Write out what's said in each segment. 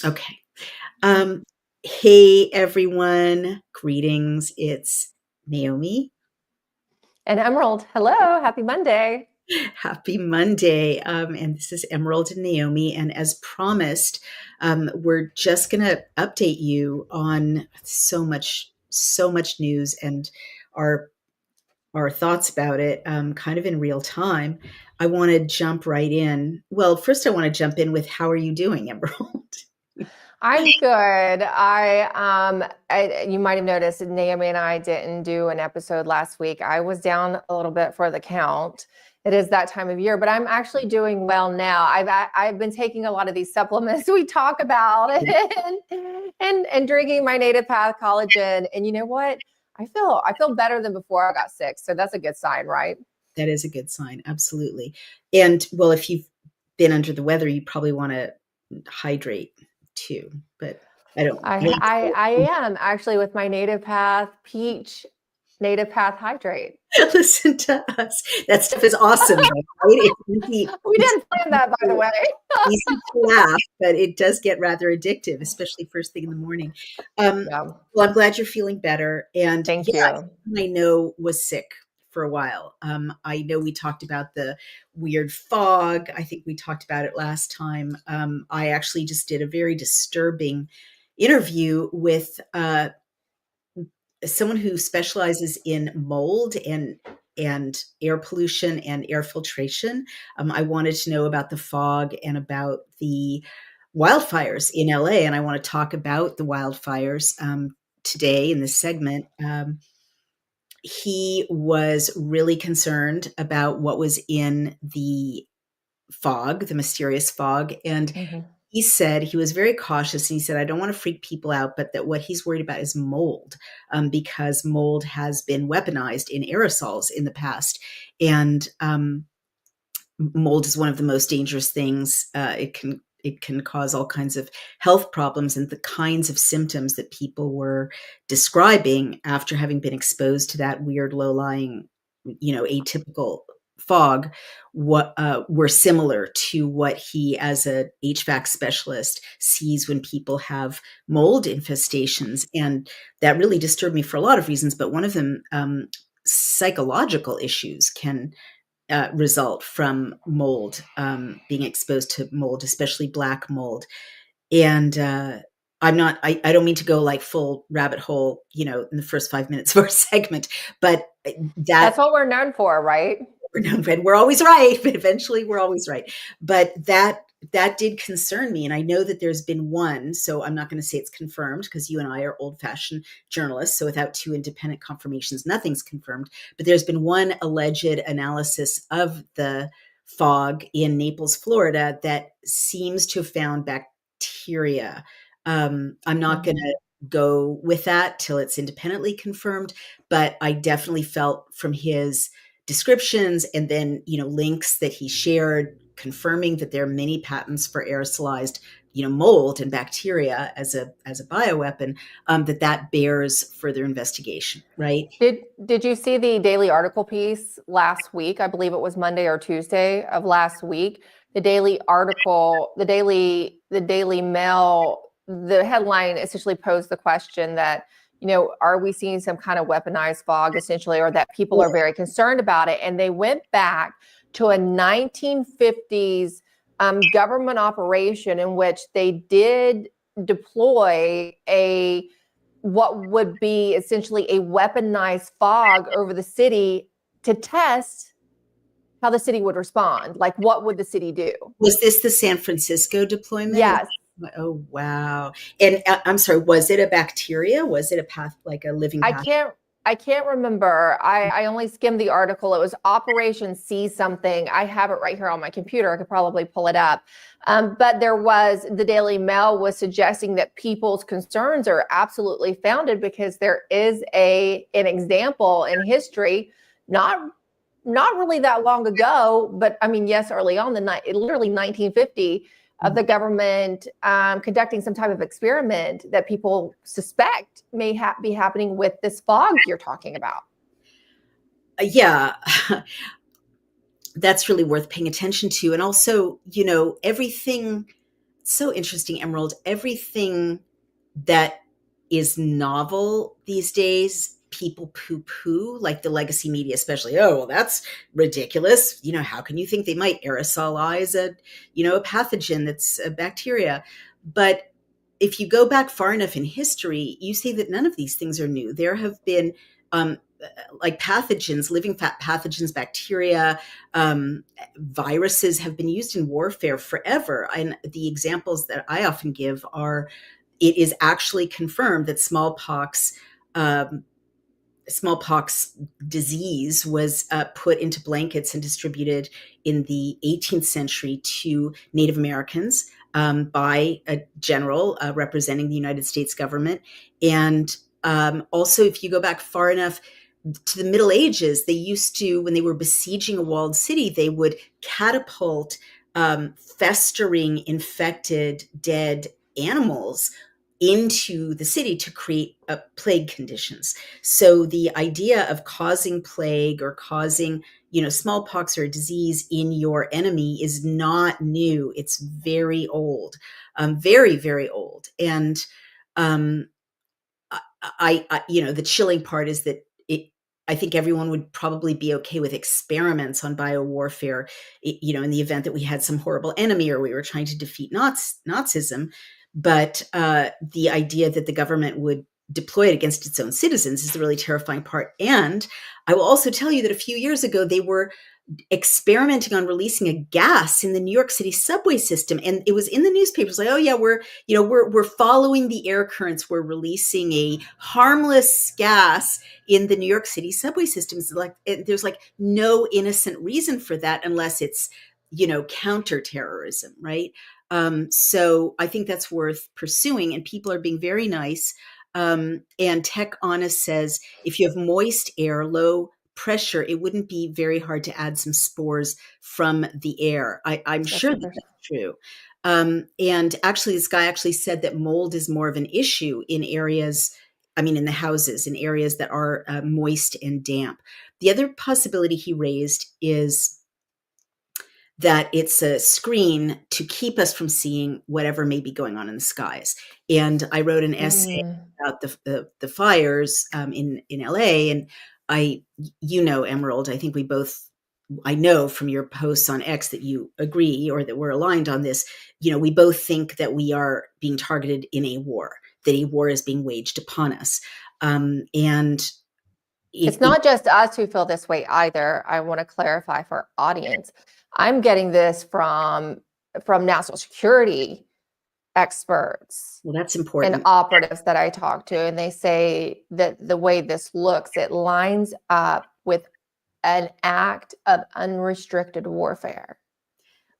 Okay. Um, hey, everyone. Greetings. It's Naomi. And Emerald, hello, happy Monday. Happy Monday. And this is Emerald and Naomi. And as promised, we're just going to update you on so much news and our our thoughts about it kind of in real time. I want to jump right in. Well, first, I want to jump in with how are you doing, Emerald? I'm good. You might have noticed that Naomi and I didn't do an episode last week. I was down a little bit for the count. It is that time of year, but I'm actually doing well now. I've been taking a lot of these supplements we talk about and drinking my native path collagen. And you know what? I feel better than before I got sick. So that's a good sign, right? That is a good sign, absolutely. And well, if you've been under the weather, you probably want to hydrate too. But I don't. I am actually with my native path peach native path hydrate. Listen to us. That stuff is awesome, though, right? We didn't plan that, by the way. Easy to laugh, but it does get rather addictive, especially first thing in the morning. Um, Yeah, well, I'm glad you're feeling better. And thank yeah, you. I know was sick for a while. I know we talked about the weird fog. I think we talked about it last time. I actually just did a very disturbing interview with someone who specializes in mold and air pollution and air filtration. I wanted to know about the fog and about the wildfires in LA, and I want to talk about the wildfires today in this segment. He was really concerned about what was in the fog, the mysterious fog, and Mhm. he said he was very cautious, and he said, I don't want to freak people out, but that what he's worried about is mold, because mold has been weaponized in aerosols in the past. And mold is one of the most dangerous things. It can cause all kinds of health problems, and the kinds of symptoms that people were describing after having been exposed to that weird low lying, atypical fog, what were similar to what he, as a HVAC specialist, sees when people have mold infestations. And that really disturbed me for a lot of reasons, but one of them, psychological issues can result from mold, being exposed to mold, especially black mold. And I don't mean to go like full rabbit hole, in the first 5 minutes of our segment, but That's that what we're known for, right? we're always right, but eventually we're always right. But that did concern me, and I know that there's been one, so I'm not going to say it's confirmed because you and I are old-fashioned journalists, so without two independent confirmations, nothing's confirmed. But there's been one alleged analysis of the fog in Naples, Florida, that seems to have found bacteria. I'm not going Mhm. to go with that till it's independently confirmed, but I definitely felt from his descriptions and then links that he shared confirming that there are many patents for aerosolized mold and bacteria as a bioweapon, that bears further investigation, right? Did you see the daily article piece last week? I believe it was Monday or Tuesday of last week. The daily article, the Daily Mail, the headline essentially posed the question that, are we seeing some kind of weaponized fog essentially, or that people are very concerned about it? And they went back to a 1950s government operation in which they did deploy what would be essentially a weaponized fog over the city to test how the city would respond. Like, what would the city do? Was this the San Francisco deployment? Yes. Oh, wow. And I'm sorry, was it a bacteria? Was it a path, like a living I path? can't I can't remember. I only skimmed the article. It was Operation See Something. I have it right here on my computer. I could probably pull it up. But the Daily Mail was suggesting that people's concerns are absolutely founded because there is an example in history, not not really that long ago, but I mean, yes, early on, literally 1950, of the government conducting some type of experiment that people suspect may be happening with this fog you're talking about. Yeah. That's really worth paying attention to. And also, everything so interesting, Emerald. Everything that is novel these days, people poo poo, like the legacy media, especially. Oh, well, that's ridiculous. How can you think they might aerosolize a pathogen that's a bacteria? But if you go back far enough in history, you see that none of these things are new. There have been like pathogens, living pathogens, bacteria, viruses have been used in warfare forever. And the examples that I often give are, it is actually confirmed that smallpox disease was put into blankets and distributed in the 18th century to Native Americans by a general representing the United States government. And also, if you go back far enough to the Middle Ages, they used to, when they were besieging a walled city, they would catapult festering, infected, dead animals into the city to create plague conditions. So the idea of causing plague or causing, smallpox or a disease in your enemy is not new. It's very old, very, very old. And um, the chilling part is that I think everyone would probably be okay with experiments on biowarfare, in the event that we had some horrible enemy or we were trying to defeat Nazism. But the idea that the government would deploy it against its own citizens is the really terrifying part. And I will also tell you that a few years ago, they were experimenting on releasing a gas in the New York City subway system, and it was in the newspapers like, oh yeah, we're following the air currents, we're releasing a harmless gas in the New York City subway systems. Like, there's like no innocent reason for that unless it's counterterrorism, right? So I think that's worth pursuing, and people are being very nice. And Tech Honest says if you have moist air, low pressure, it wouldn't be very hard to add some spores from the air. I'm sure that that's true. And actually, this guy actually said that mold is more of an issue in areas, in the houses, in areas that are moist and damp. The other possibility he raised is that it's a screen to keep us from seeing whatever may be going on in the skies. And I wrote an essay about the fires in LA, and Emerald, I think I know from your posts on X that you agree, or that we're aligned on this. We both think that we are being targeted in a war, that a war is being waged upon us. And it's not just us who feel this way either. I want to clarify for our audience. I'm getting this from national security experts. Well, that's important. And operatives that I talk to, and they say that the way this looks, it lines up with an act of unrestricted warfare.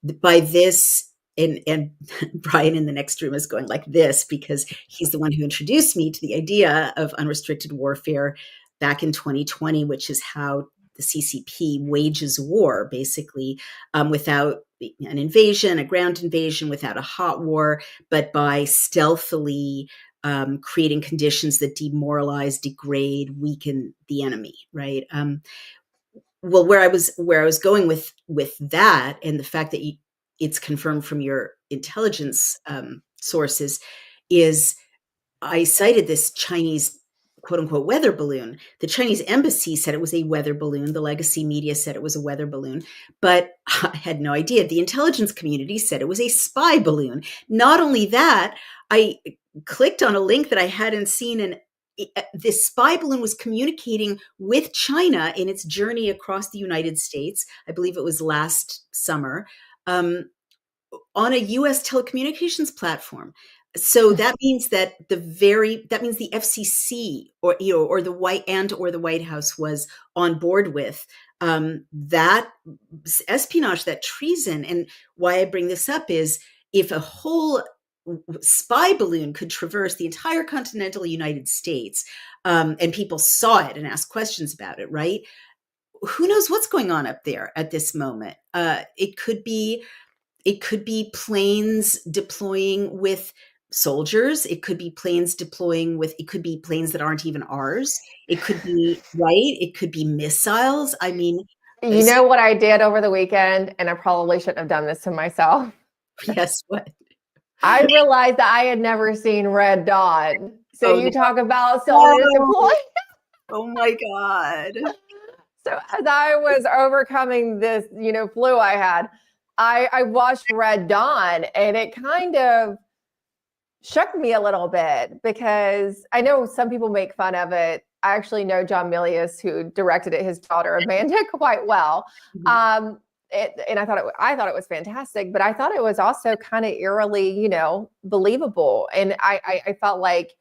By this, and Brian in the next room is going like this because he's the one who introduced me to the idea of unrestricted warfare back in 2020, which is how the CCP wages war, basically, without an invasion, a ground invasion, without a hot war, but by stealthily creating conditions that demoralize, degrade, weaken the enemy, right? Well, where I was going with that, and the fact that it's confirmed from your intelligence sources, is I cited this Chinese quote unquote weather balloon. The Chinese embassy said it was a weather balloon. The legacy media said it was a weather balloon, but I had no idea. The intelligence community said it was a spy balloon. Not only that, I clicked on a link that I hadn't seen, and this spy balloon was communicating with China in its journey across the United States. I believe it was last summer, on a U.S. telecommunications platform. So that means that the FCC or the White House was on board with that espionage, that treason. And why I bring this up is, if a whole spy balloon could traverse the entire continental United States, and people saw it and asked questions about it, right? Who knows what's going on up there at this moment? It could be planes deploying with soldiers. It could be planes that aren't even ours. It could be, right? It could be missiles. You know what I did over the weekend, and I probably shouldn't have done this to myself. Yes, what? I realized that I had never seen Red Dawn. So Oh you talk about silliness no. employee. Oh my God. So as I was overcoming this, flu I had, I watched Red Dawn, and it kind of shook me a little bit because I know some people make fun of it. I actually know John Milius, who directed it, his daughter Amanda, quite well. Mhm. And I thought it was fantastic, but I thought it was also kind of eerily, believable. And I felt like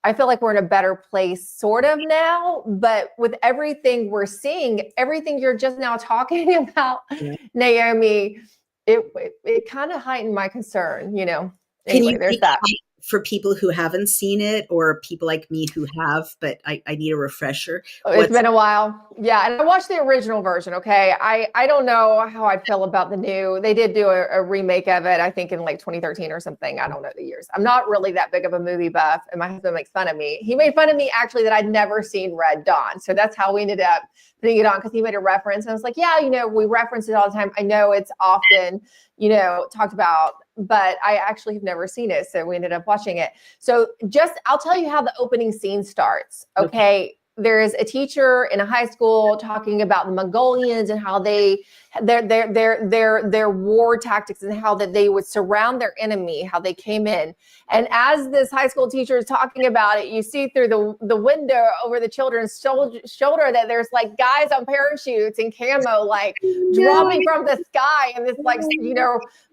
I feel like we're in a better place sort of now, but with everything we're seeing, everything you're just now talking about, Yeah. Naomi, it kind of heightened my concern. Can you Anyway, there's that. recap for people who haven't seen it or people like me who have, but I need a refresher? It's What's been a while. Yeah. And I watched the original version. Okay. I don't know how I feel about the new. They did do a remake of it, I think in like 2013 or something. I don't know the years. I'm not really that big of a movie buff. And my husband makes fun of me. He made fun of me actually that I'd never seen Red Dawn. So that's how we ended up putting it on, because he made a reference. And I was like, yeah, we reference it all the time. I know it's often, talked about, but I actually have never seen it. So we ended up watching it. So I'll tell you how the opening scene starts. okay? Okay. There is a teacher in a high school talking about the Mongolians and how their war tactics and how that they would surround their enemy, how they came in. And as this high school teacher is talking about it, you see through the window over the children's shoulder that there's like guys on parachutes and camo, like No. dropping from the sky in this like,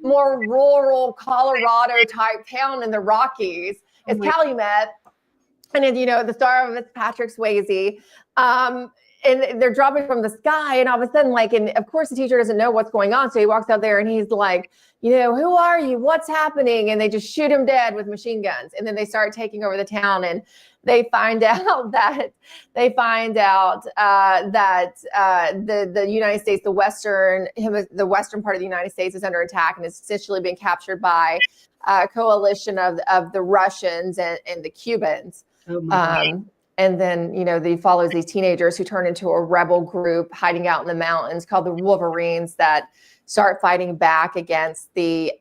more rural Colorado type town in the Rockies. Oh It's my, Calumet. And then, the star of it's Patrick Swayze. And they're dropping from the sky, and all of a sudden, and of course the teacher doesn't know what's going on. So he walks out there and he's like, who are you? What's happening? And they just shoot him dead with machine guns. And then they start taking over the town, and they find out that the United States, the western part of the United States is under attack and is essentially being captured by a coalition of the Russians and the Cubans. oh my God. And then, he follows these teenagers who turn into a rebel group hiding out in the mountains called the Wolverines that start fighting back against the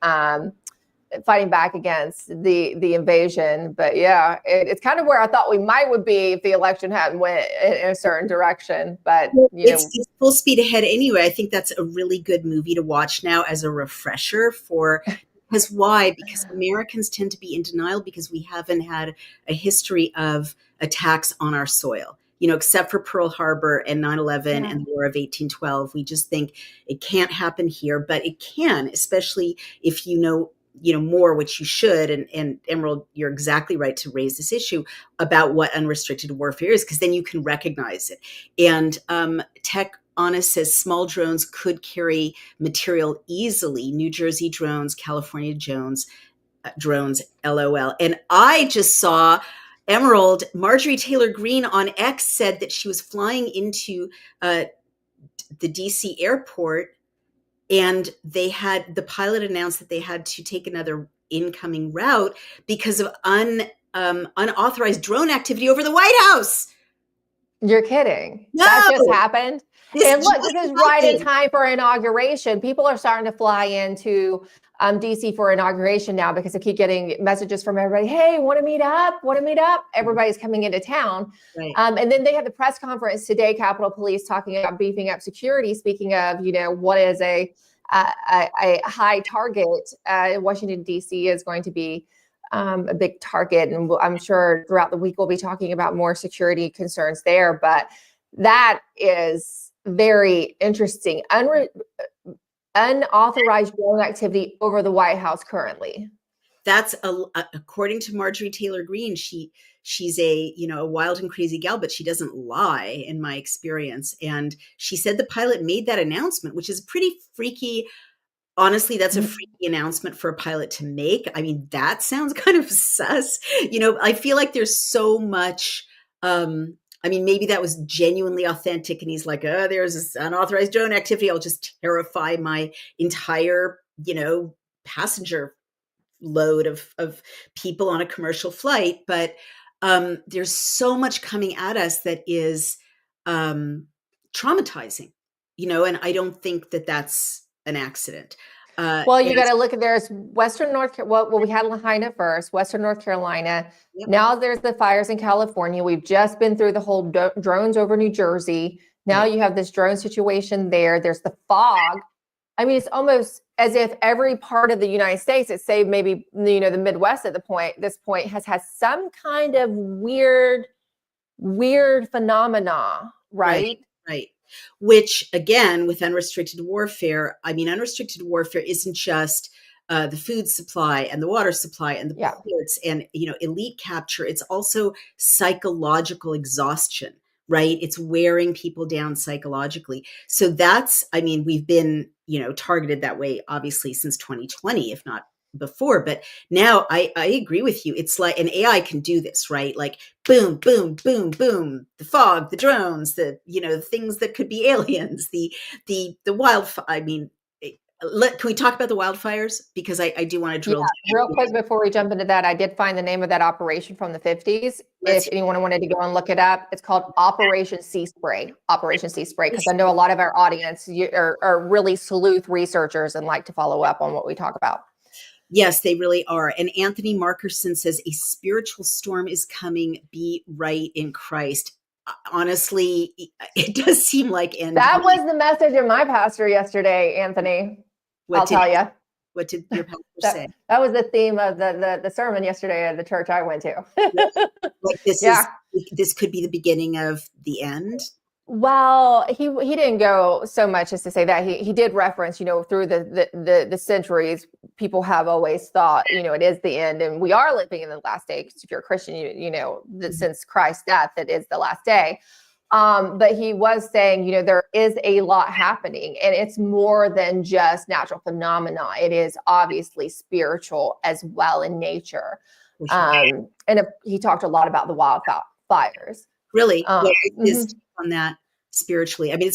invasion. But yeah, it's kind of where I thought we would be if the election hadn't went in a certain direction. But it's full speed ahead anyway. I think that's a really good movie to watch now as a refresher for. Because why? Because Americans tend to be in denial because we haven't had a history of attacks on our soil. Except for Pearl Harbor and 9/11 and the War of 1812, we just think it can't happen here, but it can, especially if more, which you should. And Emerald, you're exactly right to raise this issue about what unrestricted warfare is, because then you can recognize it. And Tech Honest says small drones could carry material easily. New Jersey drones, California drones, LOL. And I just saw Emerald, Marjorie Taylor Greene on X said that she was flying into the DC airport, and the pilot announced that they had to take another incoming route because of unauthorized drone activity over the White House. You're kidding. No, That just happened. And look, this is right in happened. time for inauguration. People are starting to fly into DC for inauguration now because I keep getting messages from everybody. Hey, want to meet up? Want to meet up? Everybody's coming into town. Right. And then they had the press conference today, Capitol Police talking about beefing up security. Speaking of, what is a high target, Washington, D.C. is going to be a big target. And I'm sure throughout the week, we'll be talking about more security concerns there. But that is very interesting. Unauthorized drone activity over the White House currently. That's according to Marjorie Taylor Greene. She's a wild and crazy gal, but she doesn't lie in my experience. And she said the pilot made that announcement, which is pretty freaky. Honestly, that's a freaky announcement for a pilot to make. I mean, that sounds kind of sus. I feel like there's so much. Maybe that was genuinely authentic, and he's like, "Oh, there's this unauthorized drone activity. I'll just terrify my entire, passenger load of people on a commercial flight." But there's so much coming at us that is traumatizing, and I don't think that that's an accident. Well, you got to look at there's Western North. Well, we had Lahaina first, Western North Carolina. Yep. Now there's the fires in California. We've just been through the whole drones over New Jersey. Now you have this drone situation there. There's the fog. I mean, it's almost as if every part of the United States, it's say maybe the Midwest at this point has had some kind of weird phenomena, right? Right. Which again, with unrestricted warfare, I mean, unrestricted warfare isn't just the food supply and the water supply and the ports and elite capture. It's also psychological exhaustion, right? It's wearing people down psychologically. So that's, I mean, we've been targeted that way obviously since 2020, if not before, but now I agree with you. It's like an AI can do this, right? Like boom, boom, boom, boom, the fog, the drones, the things that could be aliens, the wildfire. I mean, can we talk about the wildfires? Because I do want to drill down. Real quick before we jump into that, I did find the name of that operation from the 50s. If anyone wanted to go and look it up, it's called Operation Sea Spray. Operation Sea Spray, because I know a lot of our audience are really sleuth researchers and like to follow up on what we talk about. Yes, they really are. And Anthony Markerson says a spiritual storm is coming. Be right in Christ. Honestly, it does seem like that was the message of my pastor yesterday, Anthony. I'll tell you. What did your pastor say? That was the theme of the sermon yesterday at the church I went to. Like this could be the beginning of the end. Well, he didn't go so much as to say that. He did reference, through the centuries, people have always thought, it is the end, and we are living in the last day. Because if you're a Christian, since Christ's death, it is the last day. But he was saying, there is a lot happening, and it's more than just natural phenomena. It is obviously spiritual as well in nature. And he talked a lot about the wildfires. Really? On that spiritually. I mean,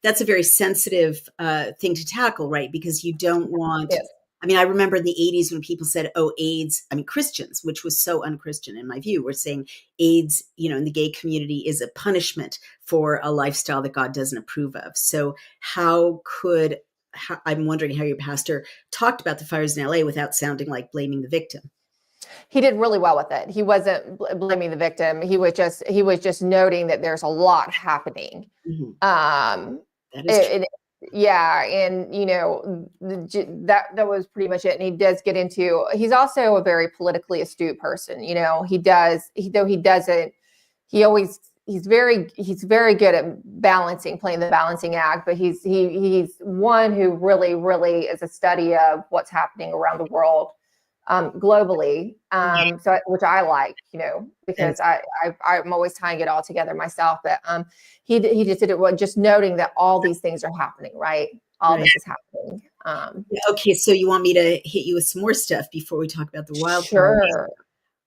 that's a very sensitive thing to tackle, right? Because you don't want, I mean, I remember in the 80s when people said, oh, AIDS, I mean, Christians, which was so unchristian in my view, were saying AIDS, in the gay community is a punishment for a lifestyle that God doesn't approve of. So I'm wondering how your pastor talked about the fires in LA without sounding like blaming the victim. He did really well with it. He wasn't blaming the victim. He was just noting that there's a lot happening. Mm-hmm. That is true. That was pretty much it. And he does get into. He's also a very politically astute person. He's very good at playing the balancing act. But he's one who really is a study of what's happening around the world. Globally, so which I like, because I'm always tying it all together myself. But he just did it just noting that all these things are happening, right? All this is happening. Okay, so you want me to hit you with some more stuff before we talk about the wildfires? Sure.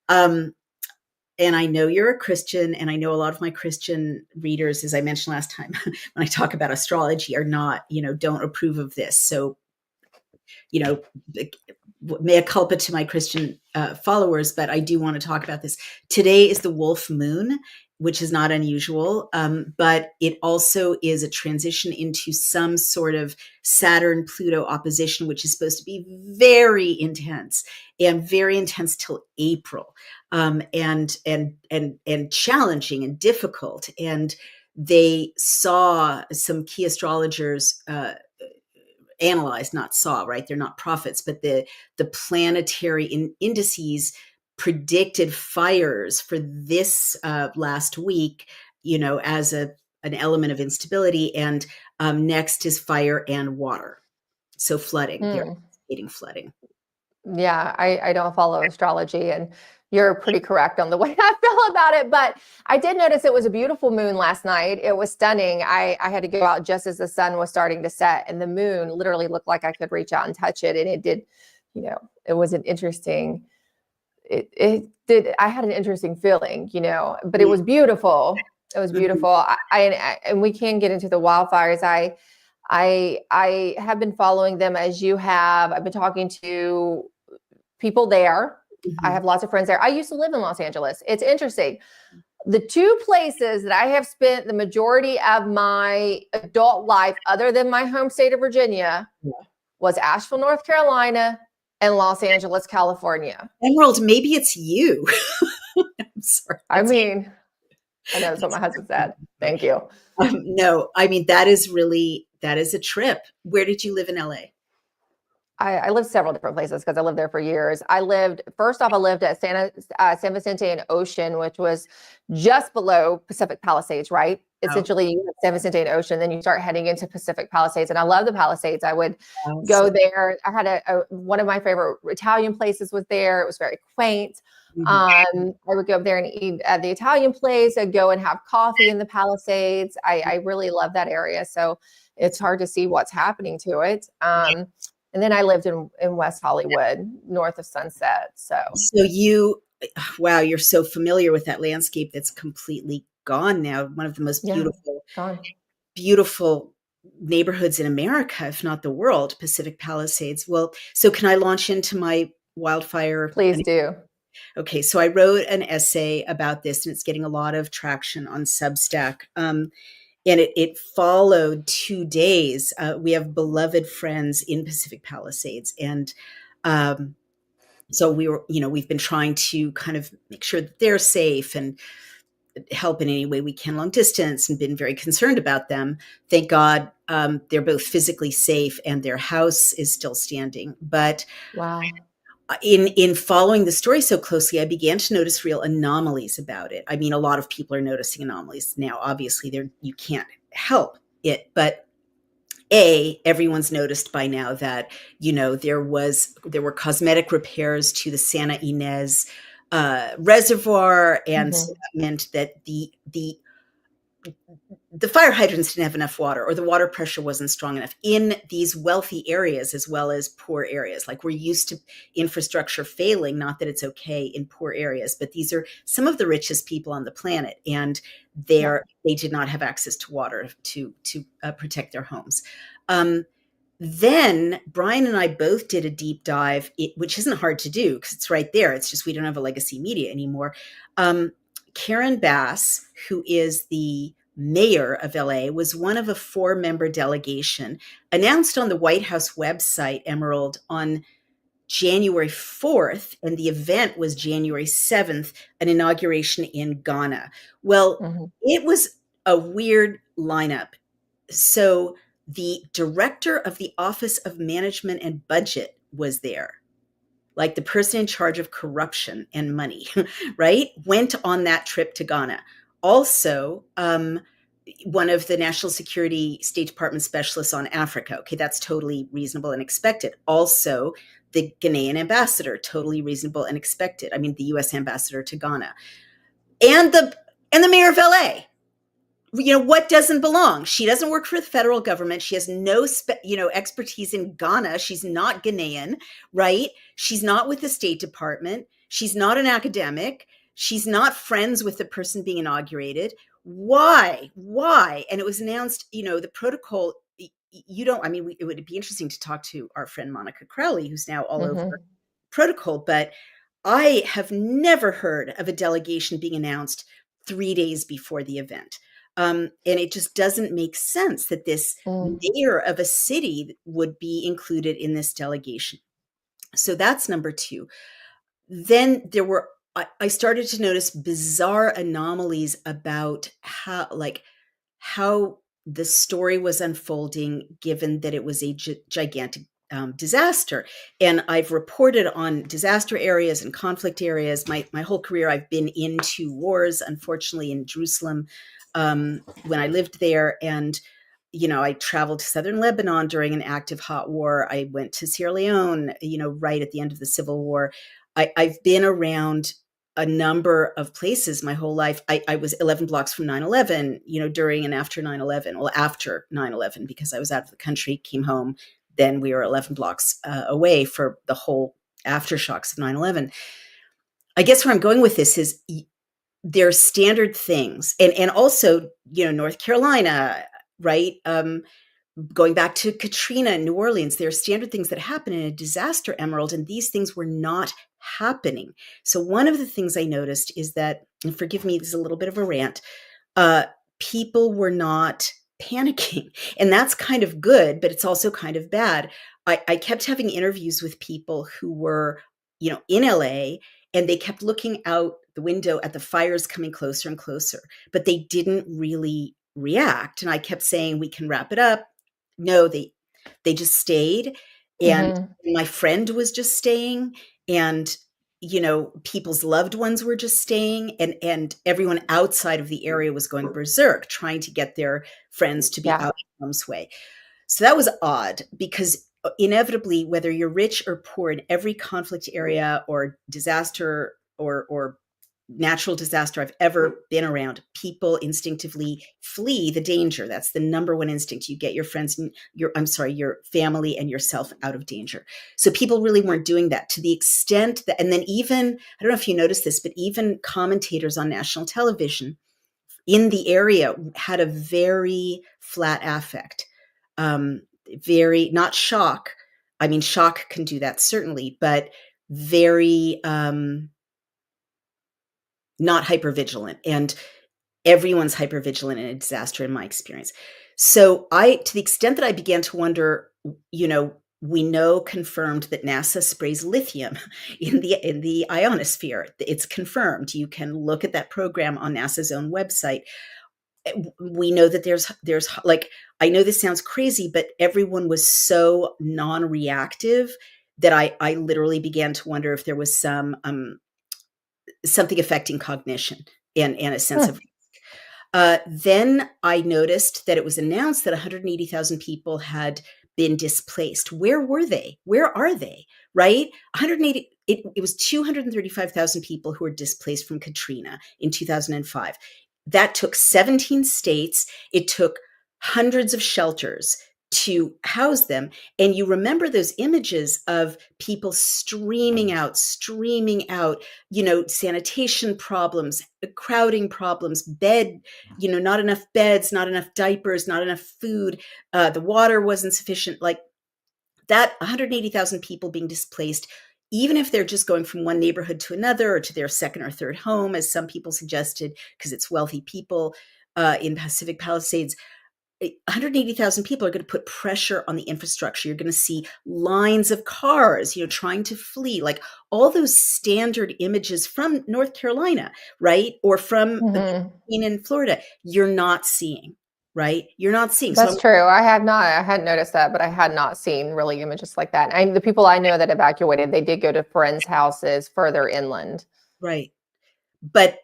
And I know you're a Christian, and I know a lot of my Christian readers, as I mentioned last time, when I talk about astrology, are not, don't approve of this. So, mea culpa to my Christian followers, but I do want to talk about this. Today is the wolf moon, which is not unusual, but it also is a transition into some sort of Saturn-Pluto opposition, which is supposed to be very intense till April, and challenging and difficult. And they saw some key astrologers analyzed, not saw, right? They're not prophets, but the planetary indices predicted fires for this last week, as an element of instability. And next is fire and water. So flooding, they're anticipating flooding. Yeah, I don't follow astrology, and you're pretty correct on the way I feel about it. But I did notice it was a beautiful moon last night. It was stunning. I had to go out just as the sun was starting to set, and the moon literally looked like I could reach out and touch it. And it did, it was an interesting, I had an interesting feeling, but it was beautiful. It was beautiful. And we can get into the wildfires. I have been following them as you have. I've been talking to people there. Mm-hmm. I have lots of friends there. I used to live in Los Angeles. It's interesting. The two places that I have spent the majority of my adult life, other than my home state of Virginia, was Asheville, North Carolina, and Los Angeles, California. Emerald, maybe it's you. I'm sorry. I mean, I know that's what my husband said. Thank you. No, I mean, that is a trip. Where did you live in LA? I lived several different places because I lived there for years. First off, I lived at San Vicente and Ocean, which was just below Pacific Palisades, right? Oh, Essentially, you have San Vicente and Ocean, then you start heading into Pacific Palisades. And I love the Palisades. I would wow, go there. I had one of my favorite Italian places was there. It was very quaint. I would go up there and eat at the Italian place. I'd go and have coffee in the Palisades. I really love that area. So it's hard to see what's happening to it. And then I lived in West Hollywood, north of Sunset. So wow, you're so familiar with that landscape that's completely gone now. One of the most beautiful neighborhoods in America, if not the world, Pacific Palisades. Well, so can I launch into my wildfire? Please do. Okay, so I wrote an essay about this, and it's getting a lot of traction on Substack. And it followed 2 days. We have beloved friends in Pacific Palisades. And so we've been trying to kind of make sure that they're safe and help in any way we can long distance, and been very concerned about them. Thank God they're both physically safe and their house is still standing. But wow. In following the story so closely, I began to notice real anomalies about it. I mean, a lot of people are noticing anomalies now. Obviously, you can't help it, but everyone's noticed by now that there were cosmetic repairs to the Santa Ynez reservoir, and so that meant that the fire hydrants didn't have enough water, or the water pressure wasn't strong enough in these wealthy areas as well as poor areas. Like, we're used to infrastructure failing, not that it's okay in poor areas, but these are some of the richest people on the planet, and they did not have access to water to protect their homes. Then Brian and I both did a deep dive, which isn't hard to do because it's right there. It's just we don't have a legacy media anymore. Karen Bass, who is the mayor of LA, was one of a 4-member delegation announced on the White House website, Emerald, on January 4th, and the event was January 7th, an inauguration in Ghana. Well, it was a weird lineup. So the director of the Office of Management and Budget was there, like the person in charge of corruption and money, right? Went on that trip to Ghana. Also, one of the National Security State Department specialists on Africa. Okay, that's totally reasonable and expected. Also, the Ghanaian ambassador, totally reasonable and expected. I mean, the U.S. ambassador to Ghana, and the mayor of LA. What doesn't belong? She doesn't work for the federal government. She has no expertise in Ghana. She's not Ghanaian, right? She's not with the State Department. She's not an academic. She's not friends with the person being inaugurated. Why? And it was announced, the protocol, it would be interesting to talk to our friend Monica Crowley, who's now all over protocol, but I have never heard of a delegation being announced 3 days before the event. And it just doesn't make sense that this mayor of a city would be included in this delegation. So that's number 2. Then I started to notice bizarre anomalies about how the story was unfolding, given that it was a gigantic disaster. And I've reported on disaster areas and conflict areas. My whole career, I've been into wars, unfortunately, in Jerusalem, when I lived there. And, I traveled to southern Lebanon during an active hot war. I went to Sierra Leone, right at the end of the Civil War. I've been around a number of places my whole life. I was 11 blocks from 9/11, during and after 9/11. Well, after 9/11, because I was out of the country, came home. Then we were 11 blocks away for the whole aftershocks of 9/11. I guess where I'm going with this is there's standard things. And also, North Carolina, right? Going back to Katrina in New Orleans, there are standard things that happen in a disaster, Emerald, and these things were not happening. So one of the things I noticed is that, and forgive me, this is a little bit of a rant, people were not panicking. And that's kind of good, but it's also kind of bad. I kept having interviews with people who were, in LA, and they kept looking out the window at the fires coming closer and closer, but they didn't really react. And I kept saying, we can wrap it up. No, they just stayed. And Mm-hmm. my friend was just staying. And people's loved ones were just staying, and everyone outside of the area was going berserk trying to get their friends to be Yeah. out of harm's way. So that was odd, because inevitably, whether you're rich or poor, in every conflict area or disaster or natural disaster I've ever been around, people instinctively flee the danger. That's the number one instinct. You get your friends and your family and yourself out of danger. So people really weren't doing that, to the extent that, and then even, I don't know if you noticed this, but even commentators on national television in the area had a very flat affect. Very, not shock. I mean, shock can do that, certainly, but very, not hypervigilant. And everyone's hypervigilant in a disaster, in my experience. So to the extent that I began to wonder, we know, confirmed, that NASA sprays lithium in the ionosphere. It's confirmed. You can look at that program on NASA's own website. We know that there's like, I know this sounds crazy, but everyone was so non-reactive that I literally began to wonder if there was something affecting cognition and a sense of. Hmm. Then I noticed that it was announced that 180,000 people had been displaced. Where were they? Where are they? Right? 180. It was 235,000 people who were displaced from Katrina in 2005. That took 17 states. It took hundreds of shelters to house them. And you remember those images of people streaming out, sanitation problems, crowding problems, not enough beds, not enough diapers, not enough food. The water wasn't sufficient. Like that, 180,000 people being displaced, even if they're just going from one neighborhood to another or to their second or third home, as some people suggested, because it's wealthy people in Pacific Palisades. 180,000 people are going to put pressure on the infrastructure. You're going to see lines of cars, trying to flee, like all those standard images from North Carolina, right? Or from Mm-hmm. in Florida. You're not seeing, right? You're not seeing. So That's true. I had noticed that, but I had not seen really images like that. And the people I know that evacuated, they did go to friends' houses further inland. right. But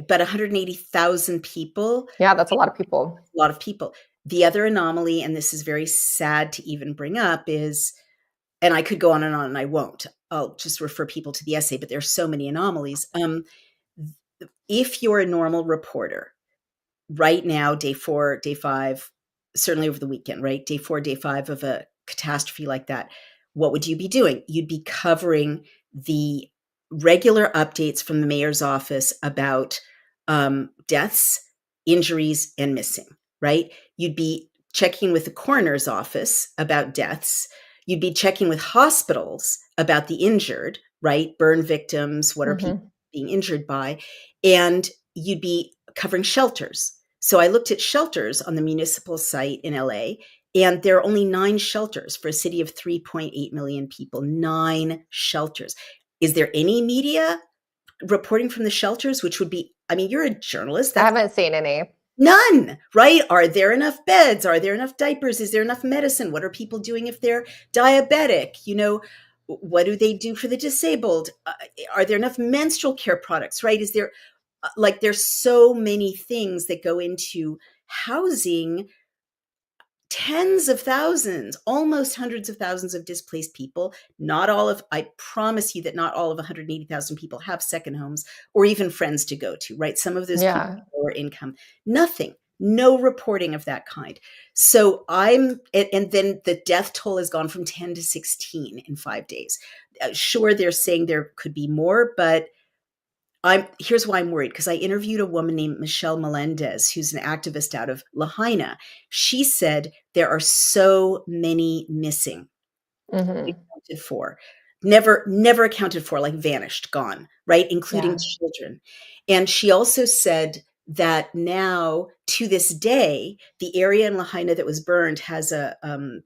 180,000 people, Yeah, that's a lot of people. a lot of people. The other anomaly, and this is very sad to even bring up, is, and I could go on, and I won't. I'll just refer people to the essay, but there's so many anomalies. If you're a normal reporter, right now, day 4, day 5, certainly over the weekend, right? Day 4, day 5 of a catastrophe like that, what would you be doing? You'd be covering the regular updates from the mayor's office about deaths, injuries, and missing, right? You'd be checking with the coroner's office about deaths. You'd be checking with hospitals about the injured, right? Burn victims, what are people Mm-hmm. being injured by? And you'd be covering shelters. So I looked at shelters on the municipal site in LA, and there are only 9 shelters for a city of 3.8 million people. 9 shelters. Is there any media reporting from the shelters, which would be, I mean, you're a journalist. I That's haven't seen any. none, right? Are there enough beds? Are there enough diapers? Is there enough medicine? What are people doing if they're diabetic? What do they do for the disabled? Are there enough menstrual care products, right? Is there, there's so many things that go into housing tens of thousands, almost hundreds of thousands of displaced people. I promise you that not all of 180,000 people have second homes or even friends to go to, right? Some of those people Yeah. have lower income. Nothing, no reporting of that kind. So and then the death toll has gone from 10 to 16 in 5 days. Sure, they're saying there could be more, but here's why I'm worried, because I interviewed a woman named Michelle Melendez, who's an activist out of Lahaina. She said there are so many missing, Mm-hmm. accounted for, never accounted for, like vanished, gone, right? Including Yeah. children. And she also said that now, to this day, the area in Lahaina that was burned has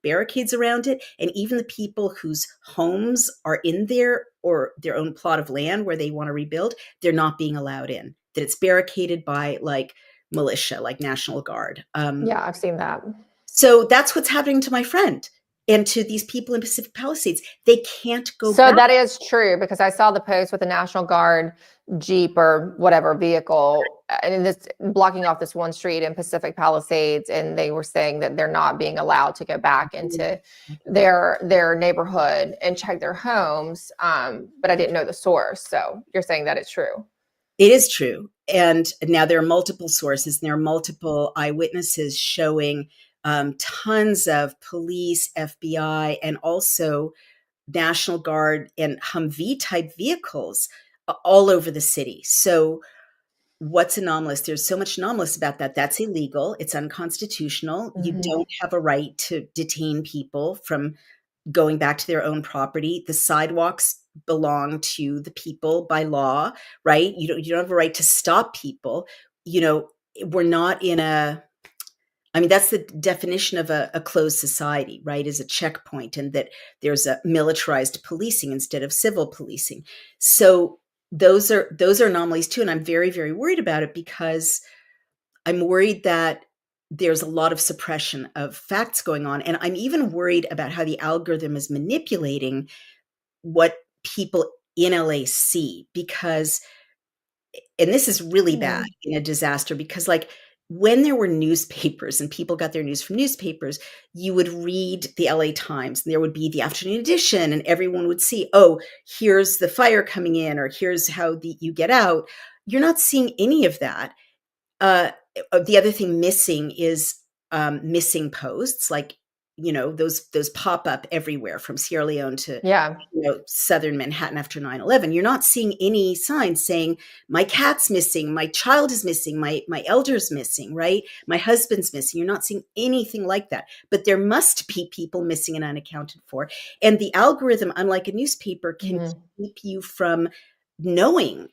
barricades around it, and even the people whose homes are in there or their own plot of land where they want to rebuild, they're not being allowed in. That it's barricaded by like militia, like National Guard. Yeah, I've seen that. So that's what's happening to my friend and to these people in Pacific Palisades. They can't go So back. that is true, because I saw the post with the National Guard Jeep or whatever vehicle, and this blocking off this one street in Pacific Palisades, and they were saying that they're not being allowed to go back into their neighborhood and check their homes. But I didn't know the source. So you're saying that it's true. It is true. And now there are multiple sources, and there are multiple eyewitnesses showing tons of police, FBI, and also National Guard and Humvee type vehicles all over the city. So what's anomalous? There's so much anomalous about that. That's illegal. It's unconstitutional. You don't have a right to detain people from going back to their own property. The sidewalks belong to the people by law, right? You don't have a right to stop people. We're not in that's the definition of a closed society, right? Is a checkpoint, and that there's a militarized policing instead of civil policing. So those are anomalies too. And I'm very, very worried about it, because I'm worried that there's a lot of suppression of facts going on. And I'm even worried about how the algorithm is manipulating what people in LA see, because, and this is really bad in a disaster, because like when there were newspapers and people got their news from newspapers, you would read the LA Times and there would be the afternoon edition, and everyone would see, oh, here's the fire coming in, or here's how you get out. You're not seeing any of that. The other thing missing is missing posts, like those pop up everywhere from Sierra Leone to southern Manhattan after 9/11. You're not seeing any signs saying my cat's missing, my child is missing, my elder's missing, right? My husband's missing. You're not seeing anything like that. But there must be people missing and unaccounted for. And the algorithm, unlike a newspaper, can keep you from knowing,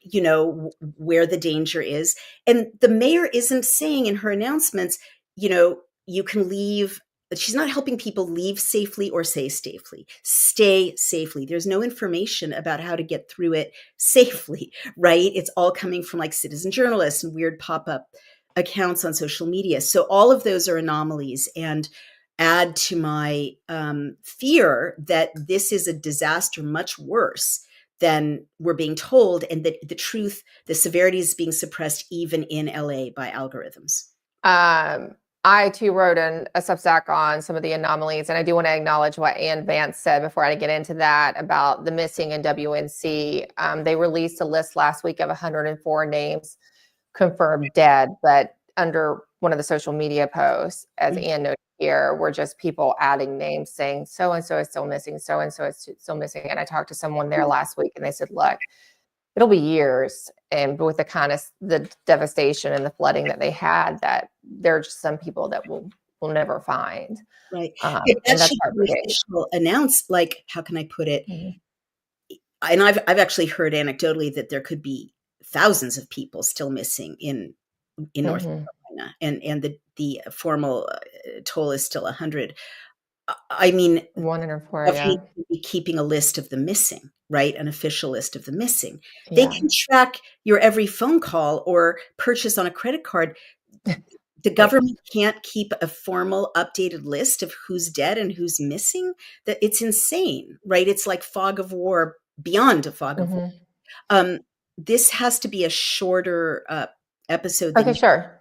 where the danger is. And the mayor isn't saying in her announcements, you can leave. She's not helping people leave safely or stay safely. Stay safely. There's no information about how to get through it safely, right? It's all coming from like citizen journalists and weird pop-up accounts on social media. So all of those are anomalies, and add to my fear that this is a disaster much worse than we're being told, and that the truth, the severity is being suppressed even in LA by algorithms. I too wrote a Substack on some of the anomalies, and I do want to acknowledge what Ann Vance said before I get into that about the missing in WNC. They released a list last week of 104 names confirmed dead, but under one of the social media posts, as Ann noted here, were just people adding names saying so-and-so is still missing, so-and-so is still missing. And I talked to someone there last week, and they said, look, it'll be years, and with the kind of the devastation and the flooding that they had, that there are just some people that we'll never find. Right. And that's official announce, like, how can I put it? And I've actually heard anecdotally that there could be thousands of people still missing in North Carolina, and the formal toll is still 100. I mean, 104, be keeping a list of the missing, right? An official list of the missing. They can track your every phone call or purchase on a credit card. The government can't keep a formal updated list of who's dead and who's missing. That it's insane, right? It's like fog of war beyond a fog of war. This has to be a shorter episode. Okay, sure.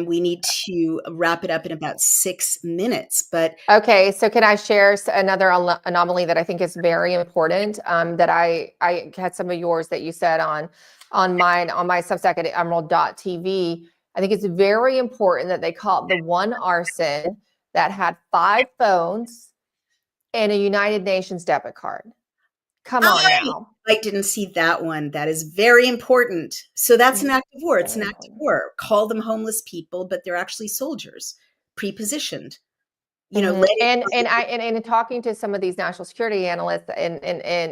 We need to wrap it up in about 6 minutes, but okay. So can I share another anomaly that I think is very important? That I had some of yours that you said on my Substack at emerald.tv. I think it's very important that they caught the one arson that had 5 phones and a United Nations debit card. Come on now. I didn't see that one. That is very important. So that's an act of war. It's an act of war. Call them homeless people, but they're actually soldiers, pre-positioned. And in talking to some of these national security analysts and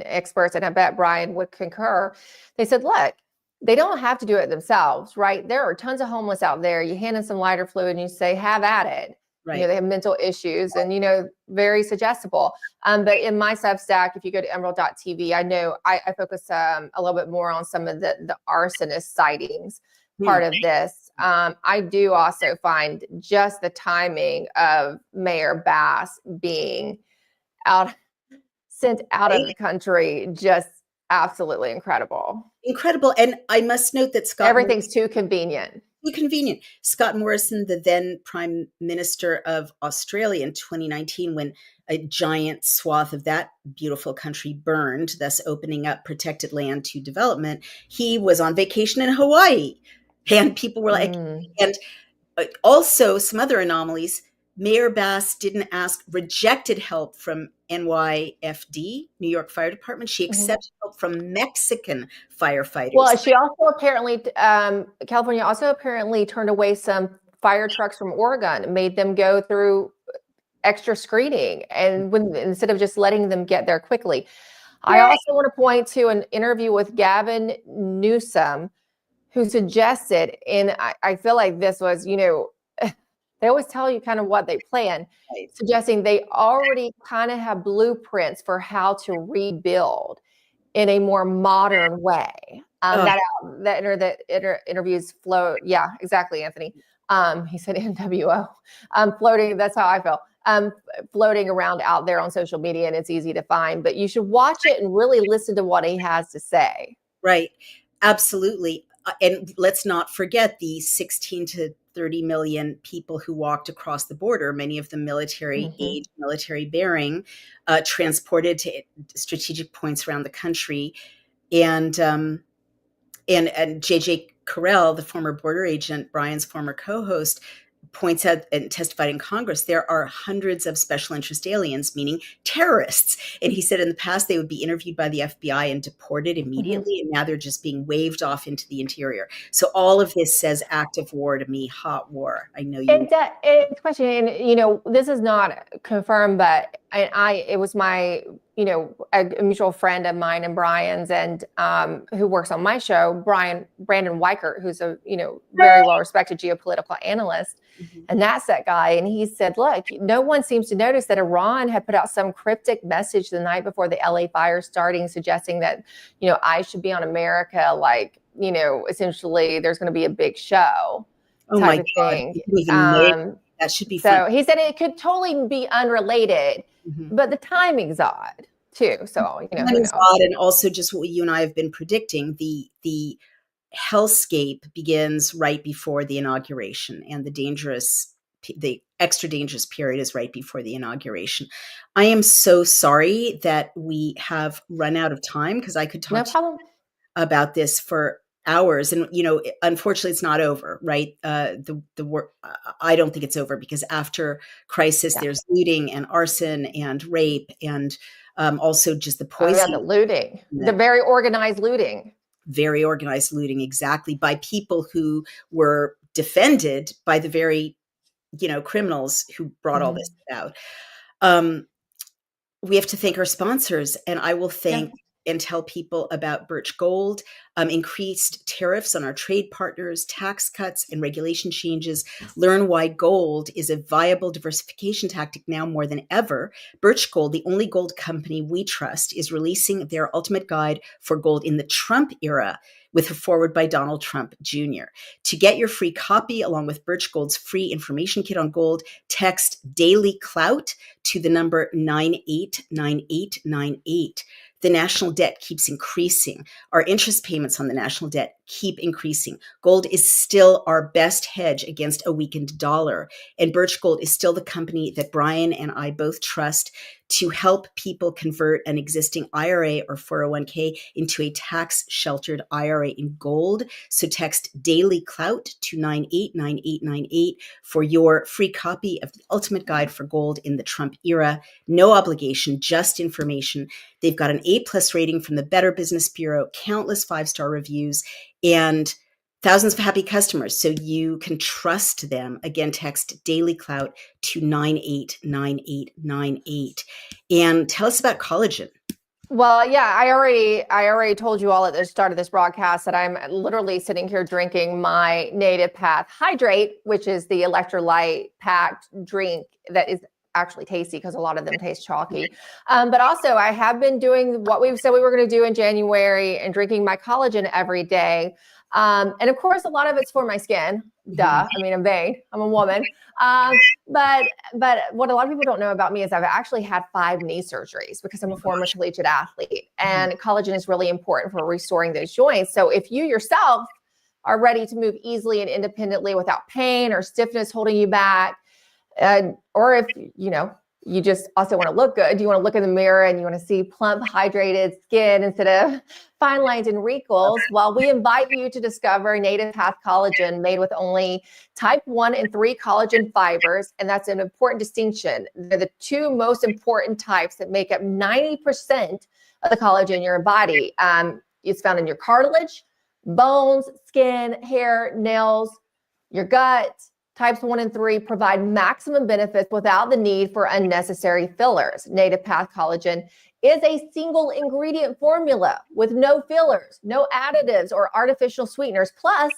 experts, and I bet Brian would concur, they said, look, they don't have to do it themselves, right? There are tons of homeless out there. You hand them some lighter fluid and you say, have at it. Right. They have mental issues and, very suggestible. But in my Substack, if you go to emerald.tv, I know I focus a little bit more on some of the arsonist sightings part of this. I do also find just the timing of Mayor Bass being sent out of the country just absolutely incredible. Incredible. And I must note that Everything's too convenient. Too convenient. Scott Morrison, the then Prime Minister of Australia in 2019, when a giant swath of that beautiful country burned, thus opening up protected land to development, he was on vacation in Hawaii. And people were like, and also some other anomalies. Mayor Bass rejected help from NYFD, New York Fire Department. She accepted help from Mexican firefighters. Well, she also apparently, California also apparently turned away some fire trucks from Oregon, made them go through extra screening, and instead of just letting them get there quickly. I also want to point to an interview with Gavin Newsom, who suggested, and I feel like this was, they always tell you kind of what they plan, suggesting they already kind of have blueprints for how to rebuild in a more modern way. That interviews float. Yeah, exactly, Anthony. He said NWO. Floating, that's how I feel. Floating around out there on social media, and it's easy to find, but you should watch it and really listen to what he has to say. Right. Absolutely. And let's not forget the 16 to 30 million people who walked across the border, many of them military age, military bearing, transported to strategic points around the country. And JJ Carell, the former border agent, Brian's former co-host, points out and testified in Congress, there are hundreds of special interest aliens, meaning terrorists. And he said in the past, they would be interviewed by the FBI and deported immediately. And now they're just being waved off into the interior. So all of this says active war to me, hot war. I know you. It's a question, and, this is not confirmed, but it was my, a mutual friend of mine and Brian's, and who works on my show, Brandon Weichert, who's a, very well-respected geopolitical analyst. And that's that guy. And he said, look, no one seems to notice that Iran had put out some cryptic message the night before the LA fire starting, suggesting that, I should be on America. Like, essentially there's going to be a big show. Oh my God. That should be fun. So he said it could totally be unrelated, but the timing's odd too. So, timing's odd. And also just what you and I have been predicting, the hellscape begins right before the inauguration, and the extra dangerous period is right before the inauguration. I am so sorry that we have run out of time, because I could talk to you about this for hours. And, unfortunately it's not over, right? The work, I don't think it's over, because after crisis, there's looting and arson and rape, and also just the poison. The looting, the very organized looting. Very organized looting, exactly, by people who were defended by the very, criminals who brought all this about. We have to thank our sponsors, and I will thank and tell people about Birch Gold, increased tariffs on our trade partners, tax cuts, and regulation changes. Learn why gold is a viable diversification tactic now more than ever. Birch Gold, the only gold company we trust, is releasing their ultimate guide for gold in the Trump era, with a foreword by Donald Trump Jr. To get your free copy, along with Birch Gold's free information kit on gold, text Daily Clout to the number 989898. The national debt keeps increasing. Our interest payments on the national debt keep increasing. Gold is still our best hedge against a weakened dollar. And Birch Gold is still the company that Brian and I both trust to help people convert an existing IRA or 401k into a tax-sheltered IRA in gold. So text Daily Clout to 989898 for your free copy of the ultimate guide for gold in the Trump era. No obligation, just information. They've got an A+ rating from the Better Business Bureau, countless 5-star reviews, and thousands of happy customers, so you can trust them. Again, text Daily Clout to 989898. And tell us about collagen. Well, yeah, I already told you all at the start of this broadcast that I'm literally sitting here drinking my Native Path Hydrate, which is the electrolyte packed drink that is actually tasty because a lot of them taste chalky. But also, I have been doing what we've said we were going to do in January and drinking my collagen every day. And of course, a lot of it's for my skin. Duh. I mean, I'm vain. I'm a woman. But what a lot of people don't know about me is I've actually had 5 knee surgeries because I'm a former collegiate athlete, and collagen is really important for restoring those joints. So if you yourself are ready to move easily and independently without pain or stiffness holding you back, or if you just also want to look good, you want to look in the mirror and you want to see plump, hydrated skin instead of fine lines and wrinkles, well, we invite you to discover Native Path Collagen, made with only type 1 and 3 collagen fibers. And that's an important distinction. They're the 2 most important types that make up 90% of the collagen in your body. It's found in your cartilage, bones, skin, hair, nails, your gut. Types 1 and 3 provide maximum benefits without the need for unnecessary fillers. Native Path Collagen is a single ingredient formula with no fillers, no additives or artificial sweeteners. Plus,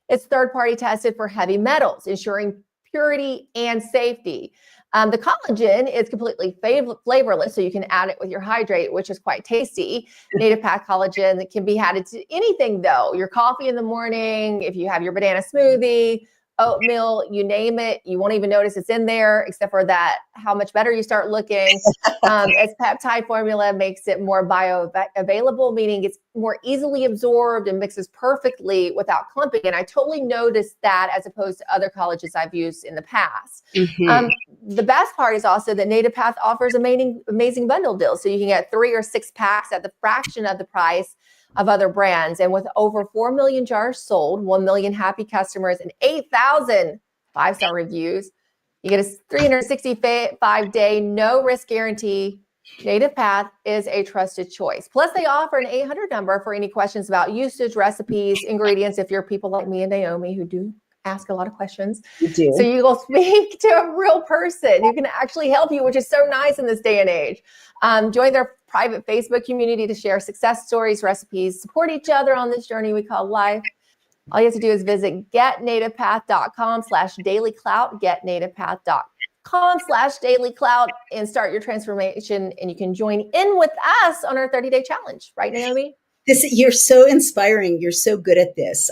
it's third-party tested for heavy metals, ensuring purity and safety. The collagen is completely flavorless, so you can add it with your hydrate, which is quite tasty. Native Path Collagen that can be added to anything, though. Your coffee in the morning, if you have your banana smoothie, oatmeal, you name it, you won't even notice it's in there, except for that how much better you start looking. Its peptide formula makes it more bioavailable, meaning it's more easily absorbed and mixes perfectly without clumping. And I totally noticed that as opposed to other collagens I've used in the past. The best part is also that Native Path offers amazing bundle deals. So you can get 3 or 6 packs at the fraction of the price of other brands. And with over 4 million jars sold, 1 million happy customers, and 8,000 5-star reviews, you get a 365-day no-risk guarantee. Native Path is a trusted choice. Plus, they offer an 800 number for any questions about usage, recipes, ingredients, if you're people like me and Naomi who do ask a lot of questions. You do. So you will speak to a real person who can actually help you, which is so nice in this day and age. Join their private Facebook community to share success stories, recipes, support each other on this journey we call life. All you have to do is visit getnativepath.com/dailyclout, getnativepath.com/dailyclout, and start your transformation. And you can join in with us on our 30-day challenge. Right, Naomi? You're so inspiring. You're so good at this.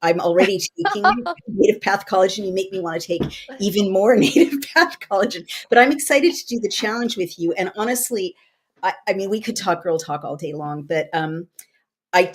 I'm already taking Native Path Collagen. You make me want to take even more Native Path Collagen. But I'm excited to do the challenge with you. And honestly, I mean, we could talk girl talk all day long, but I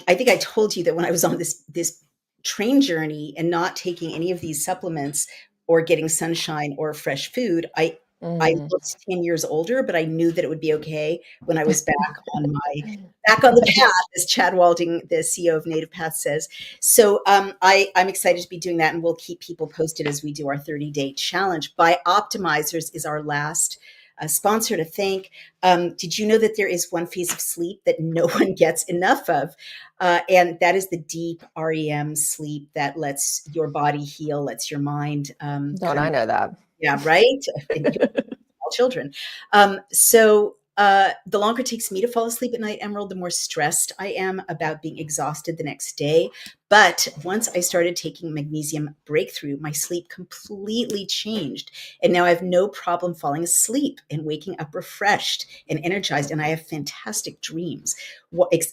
think I told you that when I was on this train journey and not taking any of these supplements or getting sunshine or fresh food, I looked 10 years older, but I knew that it would be okay when I was back on the path, as Chad Walding, the CEO of Native Path, says. So I'm excited to be doing that, and we'll keep people posted as we do our 30-day challenge. By Optimizers is our last sponsor to thank. Did you know that there is one phase of sleep that no one gets enough of? And that is the deep REM sleep that lets your body heal, lets your mind. Don't I know that? Yeah, right? All children. The longer it takes me to fall asleep at night, Emerald, the more stressed I am about being exhausted the next day. But once I started taking Magnesium Breakthrough, my sleep completely changed. And now I have no problem falling asleep and waking up refreshed and energized. And I have fantastic dreams,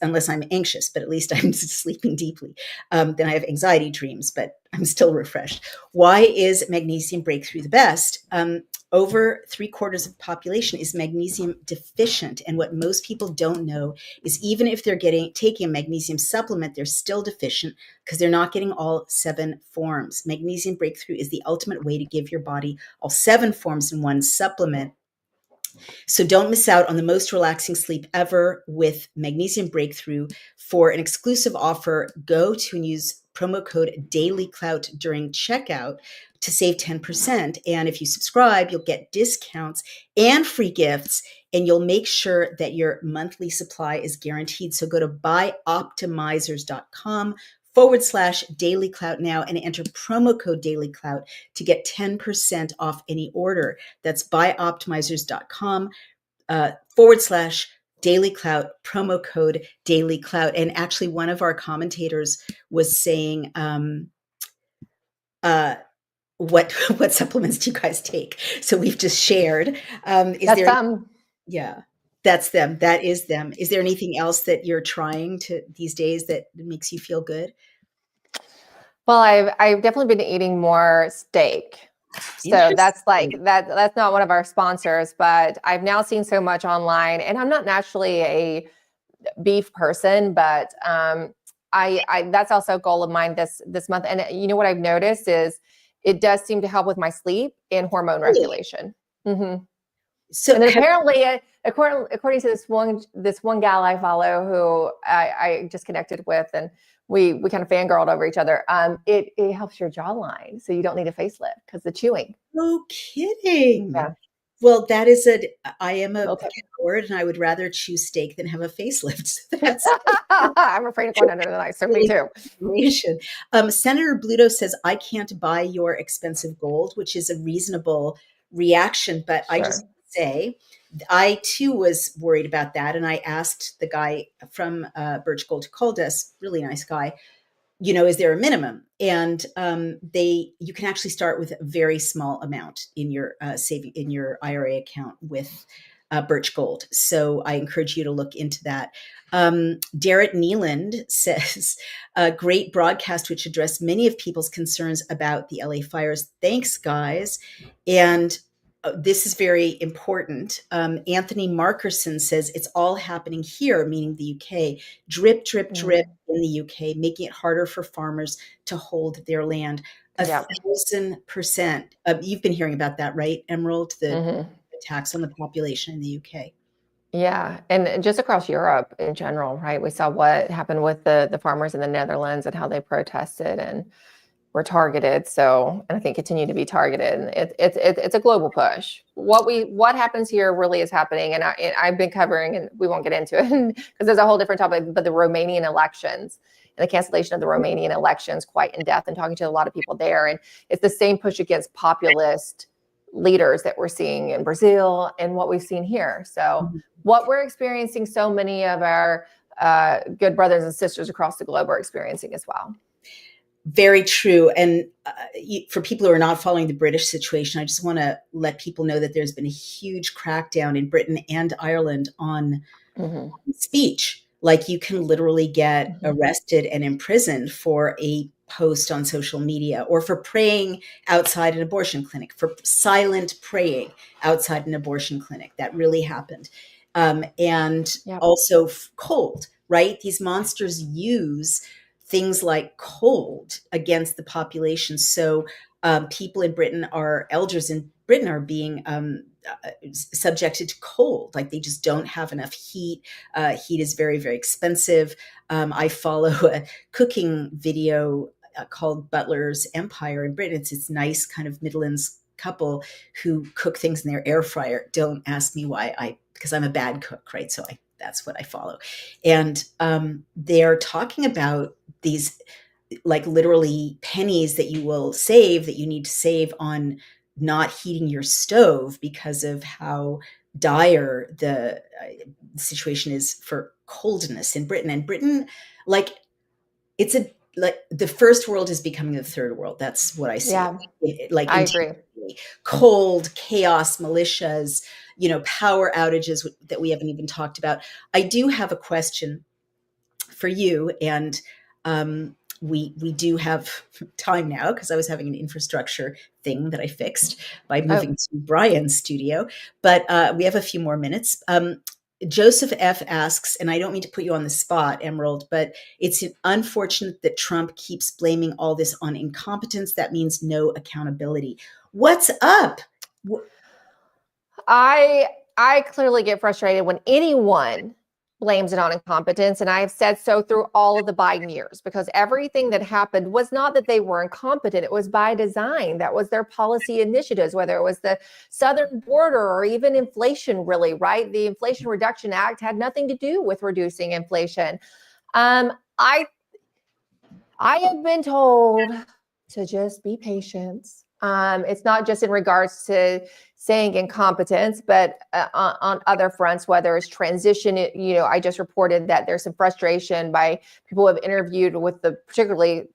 unless I'm anxious, but at least I'm sleeping deeply. Then I have anxiety dreams, but I'm still refreshed. Why is Magnesium Breakthrough the best? Over 3/4 of the population is magnesium deficient. And what most people don't know is even if they're taking a magnesium supplement, they're still deficient because they're not getting all 7 forms. Magnesium Breakthrough is the ultimate way to give your body all 7 forms in one supplement. So don't miss out on the most relaxing sleep ever with Magnesium Breakthrough. For an exclusive offer, go to and use promo code DailyClout during checkout to save 10%. And if you subscribe, you'll get discounts and free gifts, and you'll make sure that your monthly supply is guaranteed. So go to buyoptimizers.com/DailyClout now and enter promo code DailyClout to get 10% off any order. That's buyoptimizers.com Daily Clout, promo code Daily Clout. And actually, one of our commentators was saying, what what supplements do you guys take? So we've just shared. Is That's there? them. Yeah, that's them. That is them. Is there anything else that you're trying to these days that makes you feel good? Well, I've definitely been eating more steak. So that's Interesting. like that's not one of our sponsors, but I've now seen so much online, and I'm not naturally a beef person, but I that's also a goal of mine this month. And you know what I've noticed is it does seem to help with my sleep and hormone Really? regulation. Hmm. So And then have, apparently, according to this one gal I follow who I just connected with, and we kind of fangirled over each other. It helps your jawline, so you don't need a facelift because the chewing. no kidding. Yeah. Well, that is I am a Okay. coward and I would rather choose steak than have a facelift. So that's I'm afraid of going under the knife, so me really too. good information. Senator Bluto says, I can't buy your expensive gold, which is a reasonable reaction. But I just Sure. say, I too was worried about that. And I asked the guy from Birch Gold who called us, really nice guy, is there a minimum? And you can actually start with a very small amount in your saving in your IRA account with Birch Gold. So I encourage you to look into that. Darrett Neeland says, a great broadcast which addressed many of people's concerns about the LA fires. Thanks, guys. And this is very important. Anthony Markerson says it's all happening here, meaning the UK. Drip, drip, drip Mm. in the UK, making it harder for farmers to hold their land. A Yeah. 1,000%. You've been hearing about that, right, Emerald? The Hmm. attacks on the population in the UK. Yeah, and just across Europe in general, right? We saw what happened with the farmers in the Netherlands and how they protested and were targeted. So, and I think continue to be targeted. And it's a global push. What happens here really is happening, and I've been covering, and we won't get into it because there's a whole different topic. But the Romanian elections and the cancellation of the Romanian elections, quite in depth, and talking to a lot of people there, and it's the same push against populist leaders that we're seeing in Brazil and what we've seen here. So what we're experiencing, so many of our good brothers and sisters across the globe are experiencing as well. Very true. And for people who are not following the British situation, I just want to let people know that there's been a huge crackdown in Britain and Ireland on Mm-hmm. speech. Like you can literally get Mm-hmm. arrested and imprisoned for a post on social media or for praying outside an abortion clinic, for silent praying outside an abortion clinic. That really happened. And Yep. also cold, right? These monsters use things like cold against the population. So people in Britain elders in Britain are being subjected to cold. Like they just don't have enough heat. Heat is very, very expensive. I follow a cooking video called Butler's Empire in Britain. It's this nice kind of Midlands couple who cook things in their air fryer. Don't ask me why, because I'm a bad cook, right? So that's what I follow. And they're talking about these like literally pennies that you will save that you need to save on not heating your stove because of how dire the situation is for coldness in Britain. And Britain, like it's a like the first world is becoming the third world. That's what I see. Yeah, Like I agree. intentionally cold, chaos, militias, power outages that we haven't even talked about. I do have a question for you, and we do have time now because I was having an infrastructure thing that I fixed by Oh, moving to Brian's studio. But we have a few more minutes. Joseph F. asks, and I don't mean to put you on the spot, Emerald, but it's unfortunate that Trump keeps blaming all this on incompetence. That means no accountability. What's up? I clearly get frustrated when anyone blames it on incompetence, and I have said so through all of the Biden years because everything that happened was not that they were incompetent; it was by design. That was their policy initiatives, whether it was the southern border or even inflation. Really, right? The Inflation Reduction Act had nothing to do with reducing inflation. I have been told to just be patient. It's not just in regards to saying incompetence, but on other fronts, whether it's transition. I just reported that there's some frustration by people who have interviewed with particularly,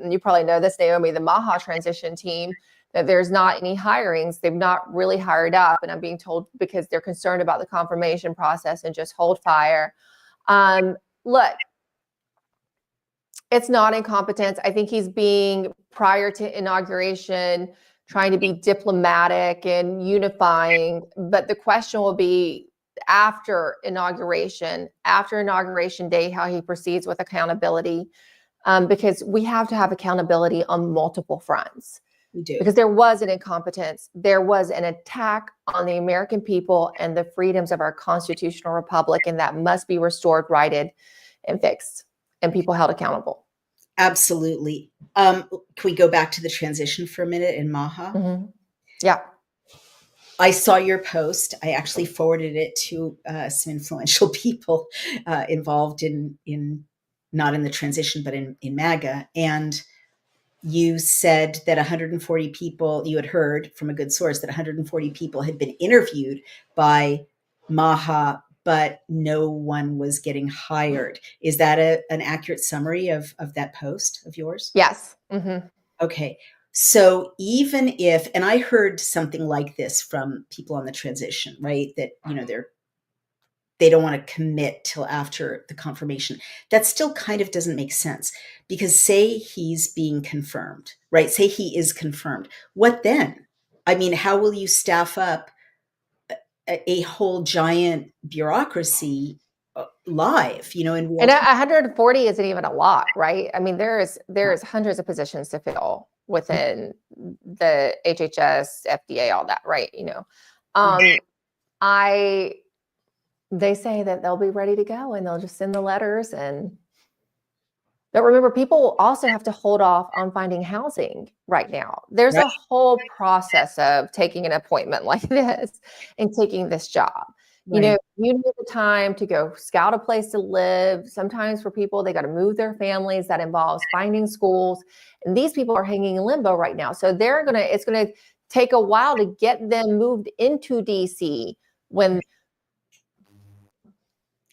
you probably know this, Naomi, the Maha transition team, that there's not any hirings. They've not really hired up. And I'm being told because they're concerned about the confirmation process and just hold fire. Look, it's not incompetence. I think he's being, prior to inauguration, trying to be diplomatic and unifying. But the question will be after inauguration day, how he proceeds with accountability. Because we have to have accountability on multiple fronts. We do. Because there was an incompetence. There was an attack on the American people and the freedoms of our constitutional republic, and that must be restored, righted, and fixed, and people held accountable. Absolutely. Can we go back to the transition for a minute in Maha? Mm-hmm. Yeah. I saw your post. I actually forwarded it to some influential people involved in not in the transition, but in MAGA. And you said that 140 people, you had heard from a good source that 140 people had been interviewed by Maha, but no one was getting hired. Is that an accurate summary of that post of yours? Yes. Mm-hmm. Okay. So even if, and I heard something like this from people on the transition, right? That, they don't want to commit till after the confirmation. That still kind of doesn't make sense, because say he's being confirmed, right? Say he is confirmed. What then? I mean, how will you staff up a whole giant bureaucracy live, in real And time? 140 isn't even a lot, right? I mean, there's hundreds of positions to fill within the HHS, FDA, all that, right? They say that they'll be ready to go and they'll just send the letters. But remember, people also have to hold off on finding housing right now. There's a whole process of taking an appointment like this and taking this job. Right. You need the time to go scout a place to live. Sometimes for people, they got to move their families. That involves finding schools. And these people are hanging in limbo right now. So it's going to take a while to get them moved into DC when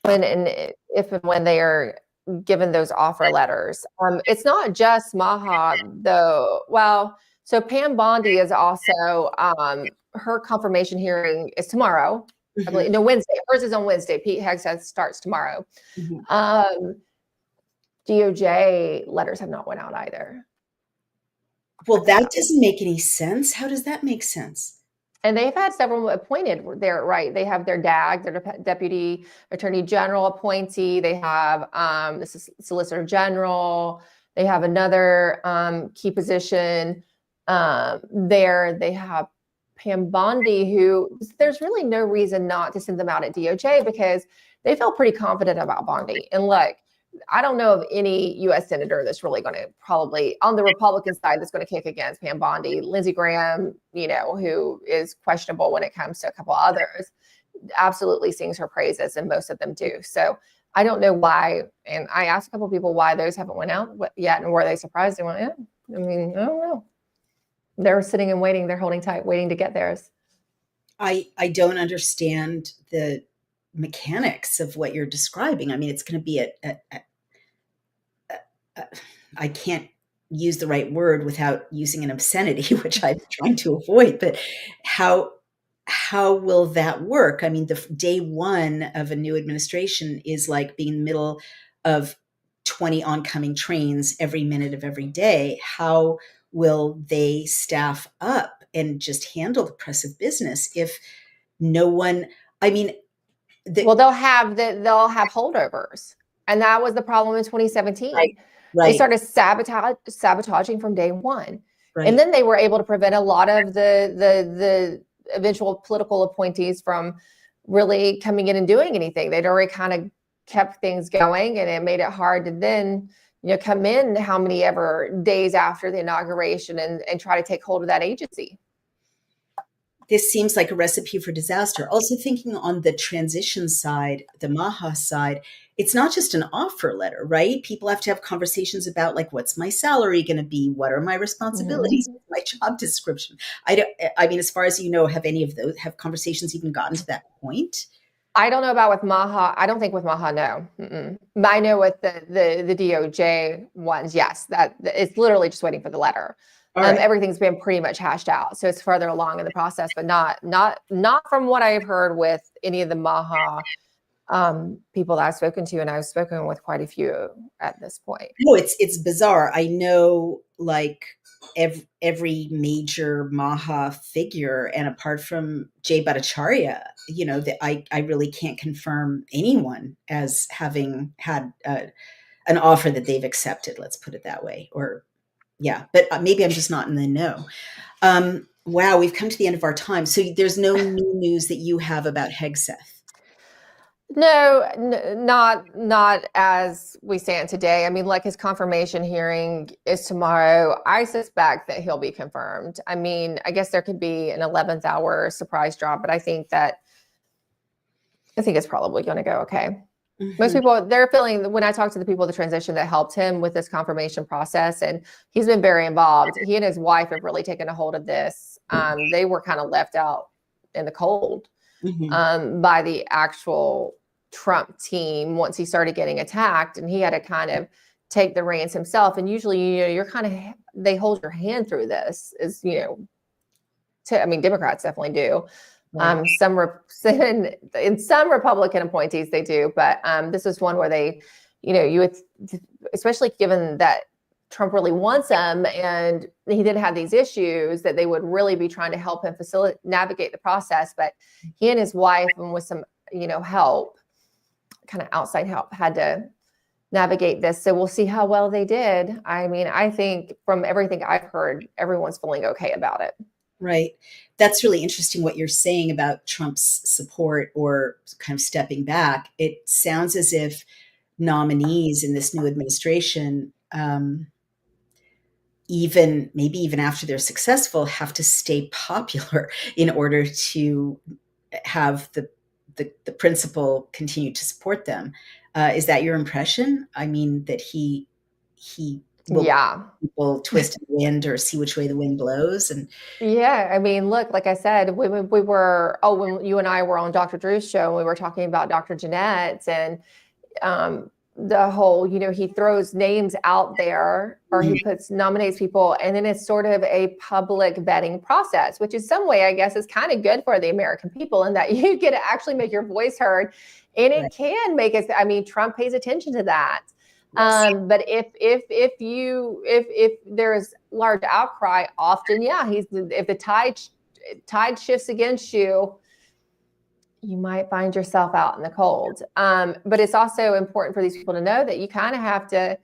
they are given those offer letters. It's not just Maha though. Well, so Pam Bondi is also, her confirmation hearing is tomorrow. Mm-hmm. I believe, no, Wednesday. Hers is on Wednesday. Pete Hegseth starts tomorrow. Mm-hmm. DOJ letters have not went out either. Well, that doesn't make any sense. How does that make sense? And they've had several appointed there, right? They have their DAG, their Deputy Attorney General appointee. They have the Solicitor General. They have another key position there. They have Pam Bondi, who there's really no reason not to send them out at DOJ because they feel pretty confident about Bondi. And look, I don't know of any U.S. senator that's really going to probably on the Republican side that's going to kick against Pam Bondi. Lindsey Graham, who is questionable when it comes to a couple others, absolutely sings her praises, and most of them do. So I don't know why. And I asked a couple of people why those haven't went out yet, and were they surprised? They went, yeah. I mean, I don't know. They're sitting and waiting. They're holding tight, waiting to get theirs. I don't understand the mechanics of what you're describing. I mean, it's going to be I can't use the right word without using an obscenity, which I'm trying to avoid, but how will that work? I mean, the day one of a new administration is like being in the middle of 20 oncoming trains every minute of every day. How will they staff up and just handle the press of business if no one, I mean, well, they'll have holdovers. And that was the problem in 2017. Right. They started sabotaging from day one. Right. And then they were able to prevent a lot of the eventual political appointees from really coming in and doing anything. They'd already kind of kept things going, and it made it hard to then, come in how many ever days after the inauguration and try to take hold of that agency. this seems like a recipe for disaster. Also, thinking on the transition side, the Maha side, it's not just an offer letter, right? People have to have conversations about, like, what's my salary going to be? What are my responsibilities? Mhm. What's my job description? I don't. I mean, as far as you know, have any of those have conversations even gotten to that point? I don't know about with Maha. I don't think with Maha, no. But I know with the DOJ ones, yes, that it's literally just waiting for the letter. All right. Everything's been pretty much hashed out, so it's further along in the process, but not from what I've heard with any of the Maha people that I've spoken to, and I've spoken with quite a few at this point. No, it's bizarre. I know, like, every major Maha figure, and apart from Jay Bhattacharya, that I really can't confirm anyone as having had an offer that they've accepted. Let's put it that way. Or yeah, but maybe I'm just not in the know. Wow, we've come to the end of our time. So there's no new news that you have about Hegseth. No, not as we stand today. I mean, like his confirmation hearing is tomorrow. I suspect that he'll be confirmed. I mean, I guess there could be an 11th hour surprise drop, but I think it's probably going to go okay. Most people, they're feeling, when I talk to the people of the transition that helped him with this confirmation process, and he's been very involved. He and his wife have really taken a hold of this. They were kind of left out in the cold by the actual Trump team once he started getting attacked, and he had to kind of take the reins himself. And usually, you're kind of, they hold your hand through this, I mean, Democrats definitely do. Right. In some Republican appointees they do, but this is one where they, you would, especially given that Trump really wants him and he did have these issues, that they would really be trying to help him navigate the process. But he and his wife, and with some, help, kind of outside help, had to navigate this. So we'll see how well they did. I mean, I think from everything I've heard, everyone's feeling okay about it. Right. That's really interesting what you're saying about Trump's support or kind of stepping back. It sounds as if nominees in this new administration, maybe even after they're successful, have to stay popular in order to have the principal continue to support them. Is that your impression? I mean, that he people twist the wind or see which way the wind blows. And yeah, I mean, look, like I said, when you and I were on Dr. Drew's show, and we were talking about Dr. Jeanette and the whole, he throws names out there, or he nominates people, and then it's sort of a public vetting process, which in some way, I guess, is kind of good for the American people, in that you get to actually make your voice heard, and it can make us. I mean, Trump pays attention to that. Yes. But if there's large outcry, often, if the tide shifts against you, you might find yourself out in the cold. But it's also important for these people to know that you kind of have to,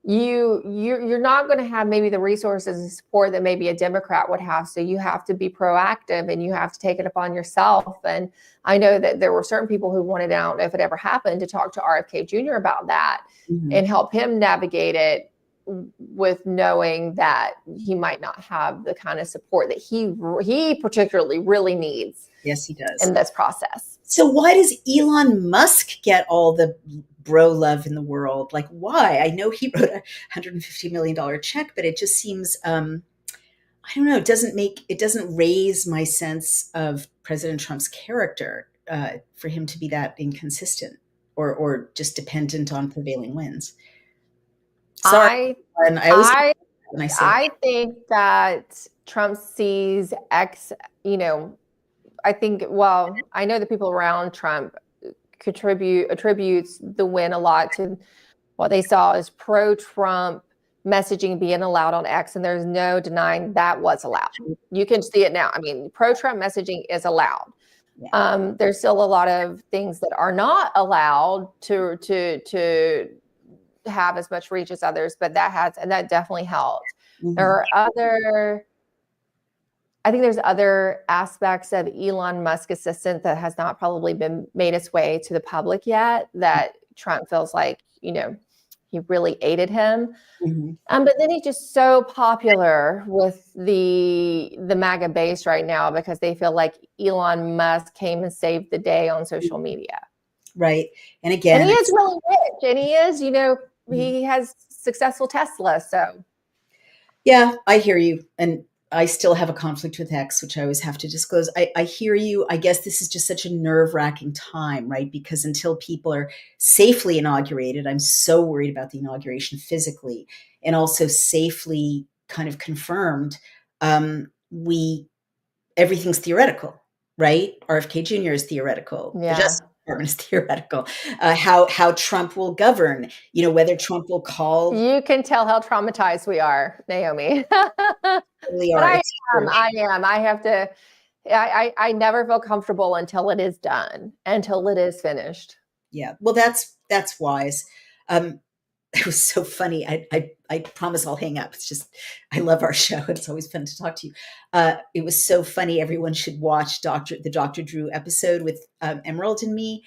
you're not going to have maybe the resources and support that maybe a Democrat would have. So you have to be proactive, and you have to take it upon yourself. And I know that there were certain people who wanted, I don't know if it ever happened, to talk to RFK Jr. about that and help him navigate it, with knowing that he might not have the kind of support that he particularly really needs. Yes, he does. In this process. So why does Elon Musk get all the bro love in the world? Like, why? I know he wrote a $150 million check, but it just seems, I don't know, it doesn't raise my sense of President Trump's character for him to be that inconsistent or just dependent on prevailing winds. Sorry. I think that Trump sees I think, well, I know the people around Trump attributes the win a lot to what they saw as pro-Trump messaging being allowed on X, and there's no denying that was allowed. You can see it now. I mean, pro-Trump messaging is allowed. Yeah. There's still a lot of things that are not allowed to have as much reach as others, but that definitely helped. I think there's other aspects of Elon Musk assistant that has not probably been made its way to the public yet, that Trump feels like, he he really aided him. Mhm. But then he's just so popular with the MAGA base right now because they feel like Elon Musk came and saved the day on social media. Right. And And again, he is really rich, and he is, Mhm. he has successful Tesla. So Yeah, I hear you. And I still have a conflict with X, which I always have to disclose. I hear you. I guess this is just such a nerve-wracking time, right? Because until people are safely inaugurated, I'm so worried about the inauguration physically and also safely kind of confirmed. We everything's theoretical, right? RFK Jr. is theoretical. The yeah, Justice Department is theoretical. How Trump will govern, whether Trump will call. you can tell how traumatized we are, Naomi. Really But are. It's true. I am. I have to. I never feel comfortable until it is done, until it is finished. Yeah. Well, that's wise. Um, it was so funny. I promise I'll hang up. It's just I love our show. It's always fun to talk to you. It was so funny. Everyone should watch the Dr. Drew episode with Emerald and me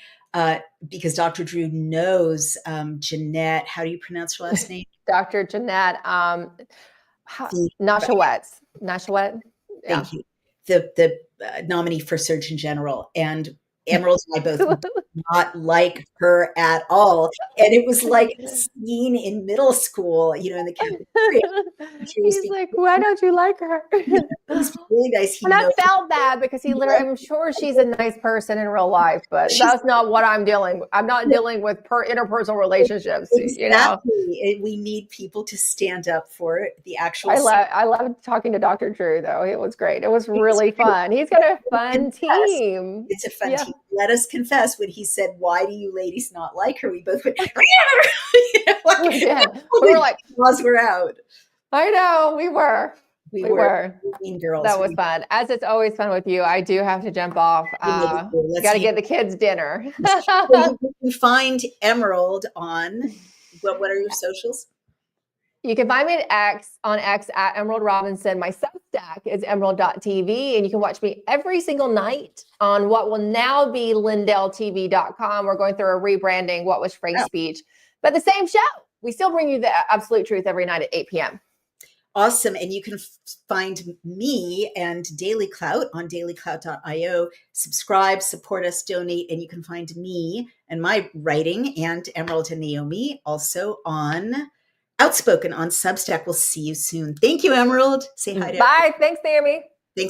because Dr. Drew knows Jeanette. How do you pronounce her last name? Dr. Jeanette, The Nashawetz. Nashawet. Yeah. Thank you. The nominee for Surgeon General, and Emerald and I both did not like her at all. And it was like a scene in middle school, in the cafeteria. She was He's being, like, why don't you like her? he's really nice. He And I knows. felt bad because he literally, I'm sure she's a nice person in real life, but She's that's not what I'm dealing with. I'm not dealing with interpersonal relationships, exactly. We need people to stand up for the actual. I love talking to Dr. Drew though. It was great. It was really fun. He's got a fun team. It's a fun Yeah. team. Let us confess when he said, "Why do you ladies not like her?" We both went, We did. We were like, claws were out. I know, we were. We We were were. mean girls. That was fun. As it's always fun with you, I do have to jump off. Got to get the kids dinner. You can find Emerald on what are your socials? You can find me on X at Emerald Robinson. My Substack is emerald.tv, and you can watch me every single night on what will now be LindellTV.com. We're going through a rebranding, What Was Free Speech, but the same show. We still bring you the absolute truth every night at 8 p.m. Awesome. And you can find me and Daily Clout on dailyclout.io. Subscribe, support us, donate, and you can find me and my writing and Emerald and Naomi also on Outspoken on Substack. We'll see you soon. Thank you, Emerald. Say hi to Bye. Thanks, Naomi.